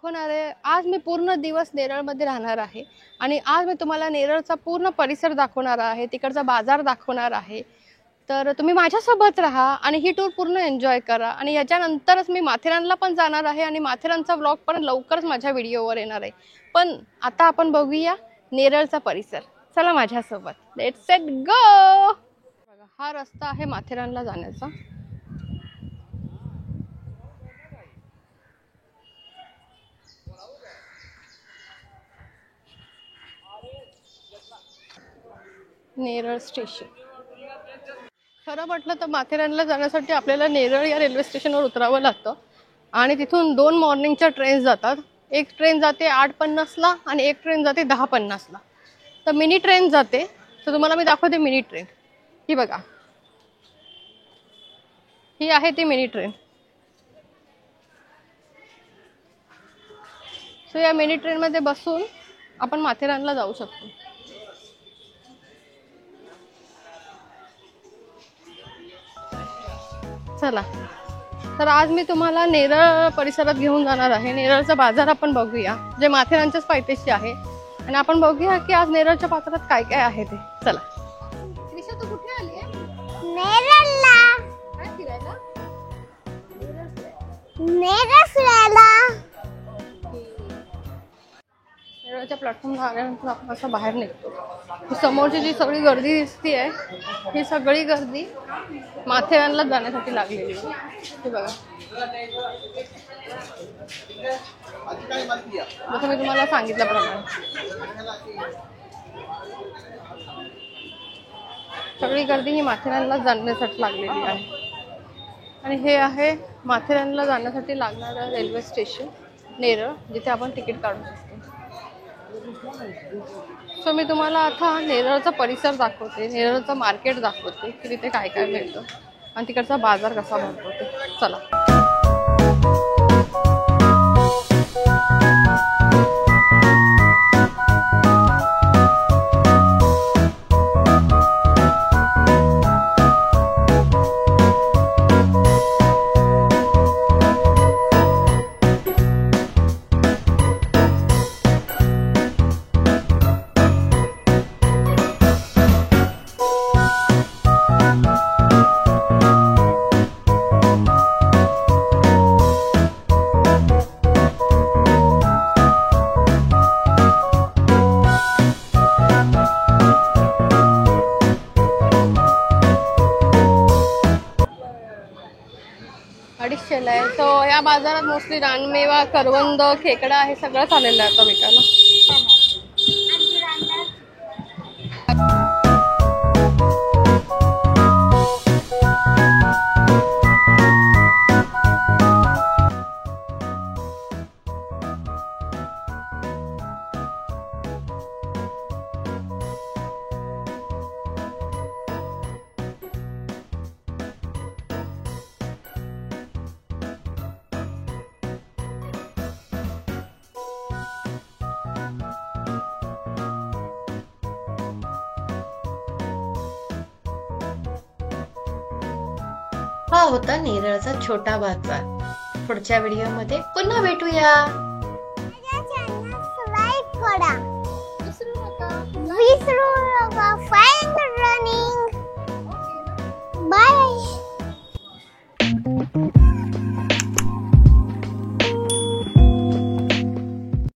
दाखवणार आहे। आज मी पूर्ण दिवस नेरळमध्ये राहणार आहे आणि आज मी तुम्हाला नेरळचा पूर्ण परिसर दाखवणार आहे, तिकडचा बाजार दाखवणार आहे। तर तुम्ही माझ्यासोबत राहा आणि ही टूर पूर्ण एन्जॉय करा। आणि याच्यानंतरच मी माथेरानला पण जाणार आहे आणि माथेरानचा व्लॉग पण लवकरच माझ्या व्हिडिओवर येणार आहे। पण आता आपण बघूया नेरळचा परिसर। चला माझ्यासोबत, लेट्स सेट गो। बघा, हा रस्ता आहे माथेरानला जाण्याचा। नेरळ स्टेशन। खरं म्हटलं तर माथेरानला जाण्यासाठी आपल्याला नेरळ या रेल्वे स्टेशनवर उतरावं लागतं आणि तिथून 2 मॉर्निंगच्या ट्रेन जातात। एक ट्रेन जाते 8:50 ला आणि एक ट्रेन जाते 10:50 ला। तर मिनी ट्रेन जाते, तर तुम्हाला मी दाखवते मिनी ट्रेन। ही बघा, ही आहे ती मिनी ट्रेन। सो या मिनी ट्रेन मध्ये बसून आपण माथेरानला जाऊ शकतो। चला, तर आज मी तुम्हाला नेरळ परिसरात घेऊन जाणार आहे। नेरळचा बाजार आपण बघूया, जे माथेरानच्याच पायथ्याशी आहे। आणि आपण बघूया की आज नेरळच्या बाजारात काय काय आहे ते। चला। त्रिशा, तू कुठे आली आहे? नेरळला। काय फिरायला? नेरळला। नेरळच्या प्लॅटफॉर्मला आल्यानंतर आपण असं बाहेर निघतो। ही समोरची जी सगळी गर्दी दिसते आहे, ही सगळी गर्दी माथेरानला जाण्यासाठी लागलेली आहे। हे बघा, जसं मी तुम्हाला सांगितल्याप्रमाणे सगळी गर्दी ही माथेरानला जाण्यासाठी लागलेली आहे। आणि हे आहे माथेरानला जाण्यासाठी लागणारं रेल्वे स्टेशन नेरळ, जिथे आपण तिकीट काढू शकतो। सो मी तुम्हाला आता नेरळचा परिसर दाखवते, नेरळचं मार्केट दाखवते की तिथे काय काय मिळतं आणि तिकडचा बाजार कसा भरतो ते। चला। अडीचशेला आहे। तो या बाजारात मोस्टली रानमेवा, करवंद, खेकडा हे सगळंच आलेलं आहे आता विकायला। हा होता नेरळचा छोटा बाजार। पुढच्या व्हिडिओमध्ये पुन्हा भेटूया। माझ्या चॅनल सबस्क्राइब करा।